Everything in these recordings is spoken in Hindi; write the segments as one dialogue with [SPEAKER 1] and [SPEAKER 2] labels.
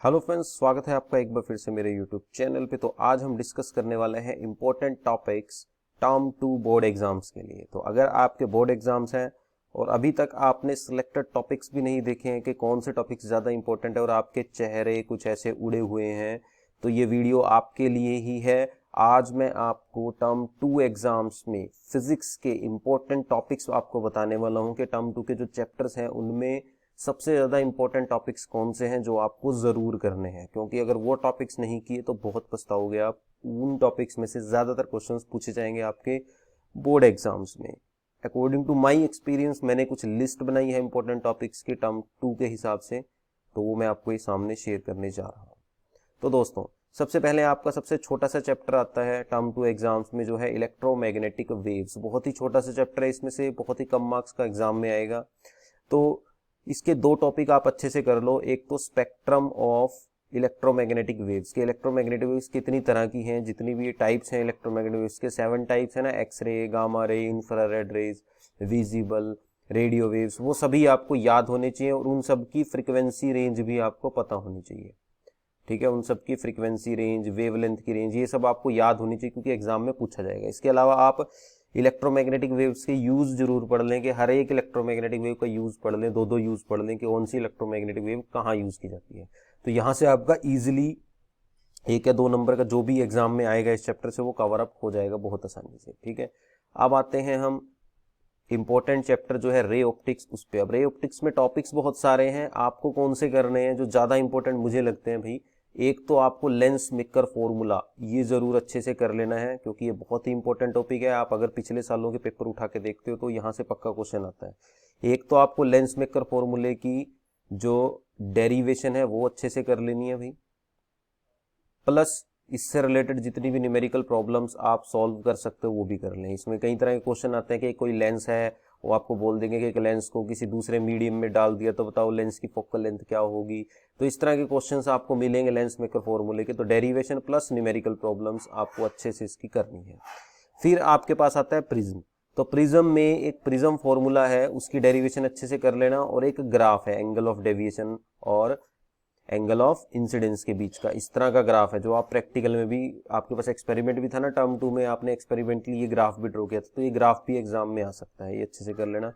[SPEAKER 1] हेलो फ्रेंड्स, स्वागत है आपका एक बार फिर से मेरे यूट्यूब चैनल पे। तो आज हम डिस्कस करने वाले हैं important topics term 2 board exams के लिए। तो अगर आपके बोर्ड एग्जाम्स हैं और अभी तक आपने सिलेक्टेड टॉपिक्स भी नहीं देखे हैं कि कौन से टॉपिक्स ज़्यादा इंपॉर्टेंट है और आपके चेहरे कुछ ऐसे उड़े हुए हैं, तो ये वीडियो आपके लिए ही है। आज मैं आपको टर्म 2 एग्जाम्स में फिजिक्स के इंपॉर्टेंट टॉपिक्स आपको बताने वाला हूँ कि टर्म 2 के जो चैप्टर्स हैं उनमें सबसे ज़्यादा इंपॉर्टेंट टॉपिक्स कौन से हैं जो आपको ज़रूर करने हैं, क्योंकि अगर वो टॉपिक्स नहीं किए तो बहुत पछताओगे आप। उन टॉपिक्स में से ज़्यादातर क्वेश्चंस पूछे जाएंगे आपके बोर्ड एग्जाम्स में। अकॉर्डिंग टू माय एक्सपीरियंस मैंने कुछ लिस्ट बनाई है इंपॉर्टेंट टॉपिक्स की टर्म 2 के हिसाब से, तो वो मैं आपको ये सामने शेयर करने जा रहा हूँ। तो दोस्तों, सबसे पहले आपका सबसे छोटा सा चैप्टर आता है टर्म 2 एग्जाम्स में, जो है इलेक्ट्रोमैग्नेटिक वेव्स। बहुत ही छोटा सा चैप्टर है, इसमें से बहुत ही कम मार्क्स का एग्जाम में आएगा। तो इसके दो टॉपिक आप अच्छे से कर लो। एक तो स्पेक्ट्रम ऑफ इलेक्ट्रोमैग्नेटिक वेव्स के, इलेक्ट्रोमैग्नेटिक वेव्स कितनी तरह की हैं, जितनी भी टाइप्स हैं इलेक्ट्रोमैग्नेटिक वेव्स के 7 टाइप्स है ना, X-ray, gamma ray, infrared rays, visible, radio waves, वो सभी आपको याद होने चाहिए और उन सब की फ्रीक्वेंसी रेंज भी आपको पता होनी चाहिए। ठीक है, उन सब की फ्रीक्वेंसी रेंज, वेवलेंथ की रेंज, ये सब आपको याद होनी चाहिए क्योंकि एग्जाम में पूछा जाएगा। इसके अलावा आप इलेक्ट्रोमैग्नेटिक वेव्स के यूज जरूर पढ़ लें कि हर एक इलेक्ट्रोमैग्नेटिक वेव का यूज पढ़ लें, दो यूज पढ़ लें कि कौन सी इलेक्ट्रोमैग्नेटिक वेव कहाँ यूज की जाती है। तो यहाँ से आपका इजिली 1 या 2 नंबर का जो भी एग्जाम में आएगा इस चैप्टर से वो कवर अप हो जाएगा बहुत आसानी से। ठीक है, अब आते हैं हम इंपॉर्टेंट चैप्टर जो है रे ऑप्टिक्स, उस पर। अब रे ऑप्टिक्स में टॉपिक्स बहुत सारे हैं, आपको कौन से करने हैं जो ज्यादा इंपॉर्टेंट मुझे लगते हैं भाई। एक तो आपको लेंस मेकर फॉर्मूला, ये जरूर अच्छे से कर लेना है क्योंकि ये बहुत ही इंपॉर्टेंट टॉपिक है। आप अगर पिछले सालों के पेपर उठा के देखते हो तो यहाँ से पक्का क्वेश्चन आता है। एक तो आपको लेंस मेकर फॉर्मूले की जो डेरिवेशन है वो अच्छे से कर लेनी है भाई, प्लस इससे रिलेटेड जितनी भी न्यूमेरिकल प्रॉब्लम्स आप सॉल्व कर सकते हो वो भी कर लें। इसमें कई तरह के क्वेश्चन आते हैं कि कोई लेंस है, वो आपको बोल देंगे कि एक लेंस को किसी दूसरे मीडियम में डाल दिया तो बताओ लेंस की फोकल लेंथ क्या होगी। तो इस तरह के क्वेश्चंस आपको मिलेंगे लेंस मेकर फॉर्मूले के। तो डेरिवेशन प्लस न्यूमेरिकल प्रॉब्लम्स आपको अच्छे से इसकी करनी है। फिर आपके पास आता है प्रिज्म। तो प्रिज्म में एक प्रिज्म फॉर्मूला है, उसकी डेरिवेशन अच्छे से कर लेना, और एक ग्राफ है एंगल ऑफ डेविएशन और एंगल ऑफ इंसिडेंस के बीच का। इस तरह का ग्राफ है जो आप प्रैक्टिकल में भी, आपके पास एक्सपेरिमेंट भी था ना टर्म 2 में, आपने एक्सपेरिमेंटली ये ग्राफ भी ड्रॉ किया था, तो ये ग्राफ भी एग्जाम में आ सकता है, ये अच्छे से कर लेना।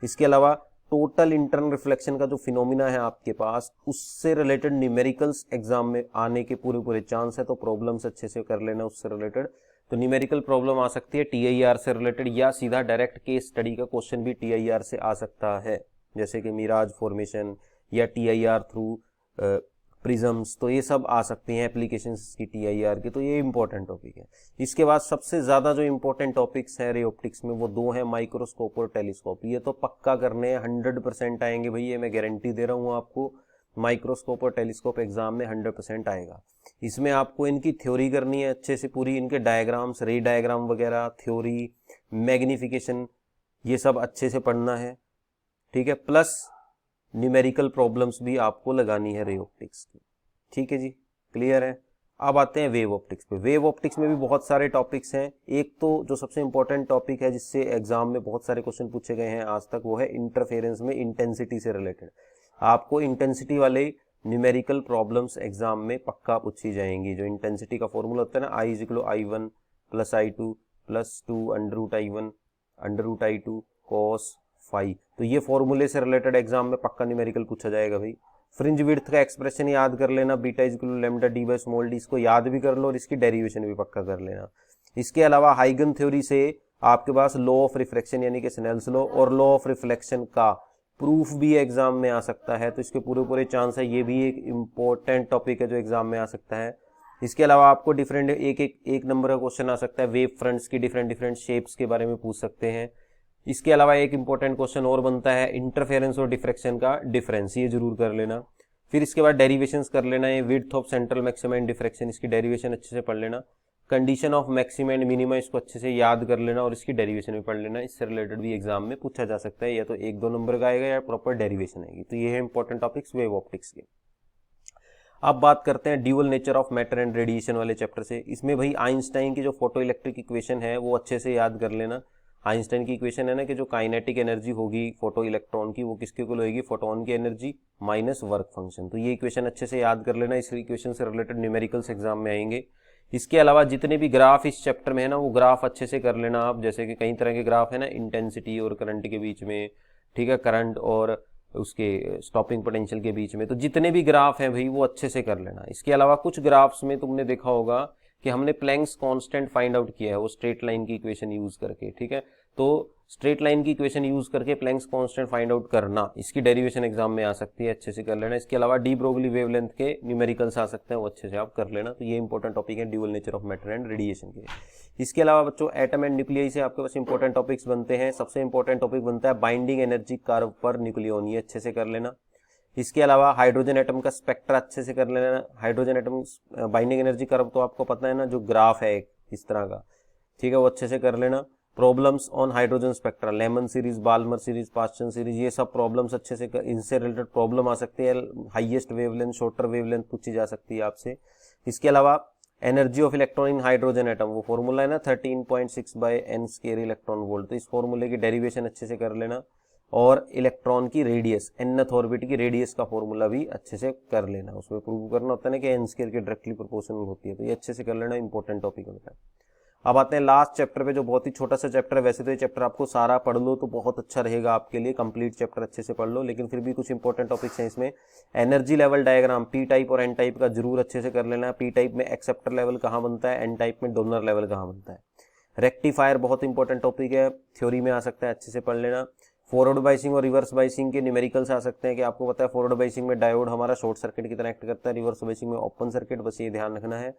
[SPEAKER 1] इसके अलावा टोटल इंटरनल रिफ्लेक्शन का जो फिनोमिना है आपके पास, उससे रिलेटेड न्यूमेरिकल्स एग्जाम में आने के पूरे पूरे चांस है, तो प्रॉब्लम्स अच्छे से कर लेना उससे रिलेटेड। तो न्यूमेरिकल प्रॉब्लम आ सकती है टीआईआर से रिलेटेड, या सीधा डायरेक्ट केस स्टडी का क्वेश्चन भी टीआईआर से आ सकता है, जैसे कि मिराज फॉर्मेशन या टीआईआर थ्रू प्रिज्म्स। तो ये सब आ सकती हैं एप्लीकेशंस की टीआईआर की। तो ये इंपॉर्टेंट टॉपिक है। इसके बाद सबसे ज्यादा जो इंपॉर्टेंट टॉपिक्स है रे ऑप्टिक्स में वो दो हैं, माइक्रोस्कोप और टेलीस्कोप। ये तो पक्का करने हैं, 100% आएंगे भाई, ये मैं गारंटी दे रहा हूँ आपको। माइक्रोस्कोप और टेलीस्कोप एग्जाम में 100% आएगा। इसमें आपको इनकी थ्योरी करनी है अच्छे से पूरी, इनके डायग्राम्स, रे डायग्राम वगैरह, थ्योरी, मैग्निफिकेशन, ये सब अच्छे से पढ़ना है। ठीक है, प्लस न्यूमेरिकल प्रॉब्लम्स भी आपको लगानी है रे ऑप्टिक्स की। ठीक है जी, क्लियर है। अब आते हैं वेव ऑप्टिक्स पे। वेव ऑप्टिक्स में भी बहुत सारे टॉपिक्स हैं। एक तो जो सबसे इंपॉर्टेंट टॉपिक है जिससे एग्जाम में बहुत सारे क्वेश्चन पूछे गए हैं आज तक, वो है इंटरफेरेंस में इंटेंसिटी से रिलेटेड। आपको इंटेंसिटी वाले न्यूमेरिकल प्रॉब्लम्स एग्जाम में पक्का पूछी जाएंगी। जो इंटेंसिटी का फॉर्मूला होता है ना, I is equal to I1 plus I2 plus 2 under root I1 under root I2 cos phi, तो ये फॉर्मूले से रिलेटेड एग्जाम में पक्का न्यूमेरिकल पूछा जाएगा भाई। फ्रिंज विड्थ का एक्सप्रेशन याद कर लेना, beta is equal to lambda D by small D, इसको याद भी कर लो और इसकी डेरिवेशन भी पक्का कर लेना। इसके अलावा हाइगन थ्योरी से आपके पास लॉ ऑफ रिफ्रैक्शन यानी कि स्नेल्स लॉ और लॉ ऑफ रिफ्लेक्शन का प्रूफ भी एग्जाम में आ सकता है, तो इसके पूरे पूरे चांस है। ये भी एक इंपॉर्टेंट टॉपिक है जो एग्जाम में आ सकता है। इसके अलावा आपको डिफरेंट एक नंबर का क्वेश्चन आ सकता है, वेव फ्रंट्स की डिफरेंट डिफरेंट शेप्स के बारे में पूछ सकते हैं। इसके अलावा एक इंपॉर्टेंट क्वेश्चन और बनता है इंटरफेरेंस और डिफ्रैक्शन का डिफरेंस, ये जरूर कर लेना। फिर इसके बाद डेरिवेशंस कर लेना है, width of central maxima and diffraction, इसकी डेरिवेशन अच्छे से पढ़ लेना। Condition of maxima and minima, इसको अच्छे से याद कर लेना और इसकी डेरिवेशन भी पढ़ लेना। इससे रिलेटेड भी एग्जाम में पूछा जा सकता है, या तो 1-2 नंबर का आएगा या प्रॉपर डेरिवेशन आएगी। तो ये है इंपॉर्टेंट टॉपिक्स वेव ऑप्टिक्स के। अब बात करते हैं dual nature of matter and radiation वाले चैप्टर से। इसमें भाई आइंस्टाइन की जो फोटो इलेक्ट्रिक इक्वेशन है वो अच्छे से याद कर लेना। आइंस्टाइन की इक्वेशन है ना कि जो काइनेटिक एनर्जी होगी फोटो इलेक्ट्रॉन की वो किसके इक्वल होगी, फोटोन की एनर्जी माइनस वर्क फंक्शन। तो ये इक्वेशन अच्छे से याद कर लेना, इस इक्वेशन से रिलेटेड न्यूमेरिकल्स एग्जाम में आएंगे। इसके अलावा जितने भी ग्राफ इस चैप्टर में है ना वो ग्राफ अच्छे से कर लेना आप, जैसे कि कई तरह के ग्राफ है ना इंटेंसिटी और करंट के बीच में, ठीक है, करंट और उसके स्टॉपिंग पोटेंशियल के बीच में, तो जितने भी ग्राफ हैं भाई वो अच्छे से कर लेना। इसके अलावा कुछ ग्राफ्स में तुमने देखा होगा कि हमने प्लैंक्स कांस्टेंट फाइंड आउट किया है वो स्ट्रेट लाइन की इक्वेशन यूज करके, ठीक है। तो स्ट्रेट लाइन की इक्वेशन यूज करके प्लैंक्स कांस्टेंट फाइंड आउट करना, इसकी डेरिवेशन एग्जाम में आ सकती है, अच्छे से कर लेना। इसके अलावा डी ब्रोगली वेवलेंथ के न्यूमेरिकल्स आ सकते हैं, वो अच्छे से आप कर लेना। तो ये इंपॉर्टेंट टॉपिक है dual nature of matter and radiation के। इसके अलावा बच्चों एटम एंड न्यूक्लियाई से आपके पास इंपॉर्टेंट टॉपिक्स बनते हैं। सबसे इंपॉर्टेंट टॉपिक बनता है बाइंडिंग एनर्जी कर्व पर न्यूक्लियॉन, ये अच्छे से कर लेना। इसके अलावा हाइड्रोजन एटम का स्पेक्ट्रा अच्छे से कर लेना। Hydrogen atom binding energy curve तो आपको पता है ना, जो ग्राफ है इस तरह का, ठीक है, वो अच्छे से कर लेना। Problems on hydrogen spectra, Lyman series, Balmer series, Paschen series, ये सब प्रॉब्लम्स अच्छे से इनसे रिलेटेड प्रॉब्लम आ सकती है। हाईएस्ट वेवलेंथ, शॉर्टर वेवलेंथ पूछी जा सकती है आपसे। इसके अलावा energy of electron in hydrogen atom, वो फॉर्मूला है ना 13.6/n² इलेक्ट्रॉन वोल्ट, तो इस फॉर्मूले की डेरिवेशन अच्छे से कर लेना। और इलेक्ट्रॉन की रेडियस, nth ऑर्बिट की रेडियस का फॉर्मूला भी अच्छे से कर लेना। उसमें प्रूव करना होता है ना कि n² के डायरेक्टली प्रोपोर्शनल होती है, तो ये अच्छे से कर लेना, इंपॉर्टेंट टॉपिक होता है। अब आते हैं लास्ट चैप्टर पे, जो बहुत ही छोटा सा चैप्टर है। वैसे तो ये चैप्टर आपको सारा पढ़ लो तो बहुत अच्छा रहेगा आपके लिए, कंप्लीट चैप्टर अच्छे से पढ़ लो, लेकिन फिर भी कुछ इंपॉर्टेंट टॉपिक्स हैं इसमें। Energy level diagram P type और एन टाइप का जरूर अच्छे से कर लेना। पी टाइप में एक्सेप्टर लेवल कहाँ बनता है, एन टाइप में डोनर लेवल कहाँ बनता है। रेक्टिफायर बहुत इंपॉर्टेंट टॉपिक है, थ्योरी में आ सकता है, अच्छे से पढ़ लेना। फॉरवर्ड बाइसिंग और रिवर्स बाइसिंग के न्यूमेरिकल्स आ सकते हैं कि आपको पता है फॉरवर्ड बाइसिंग में डायोड हमारा शॉर्ट सर्किट की तरह एक्ट करता है, रिवर्स बाइसिंग में ओपन सर्किट, बस ये ध्यान रखना है।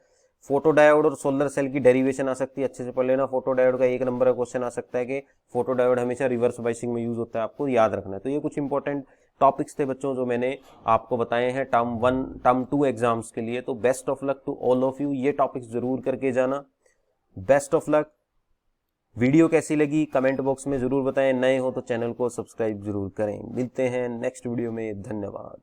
[SPEAKER 1] फोटो डायोड और सोलर सेल की डेरिवेशन आ सकती है, अच्छे से पढ़ लेना। फोटो डायोड का 1 नंबर का क्वेश्चन आ सकता है कि फोटो डायोड हमेशा रिवर्स बाइसिंग में यूज होता है, आपको याद रखना है। तो ये कुछ इंपॉर्टेंट टॉपिक्स थे बच्चों जो मैंने आपको बताए हैं टर्म 1 टर्म 2 एग्जाम्स के लिए। तो best of luck to all of you, ये टॉपिक्स जरूर करके जाना, बेस्ट ऑफ लक। वीडियो कैसी लगी कमेंट बॉक्स में जरूर बताएं, नए हो तो चैनल को सब्सक्राइब जरूर करें। मिलते हैं नेक्स्ट वीडियो में, धन्यवाद।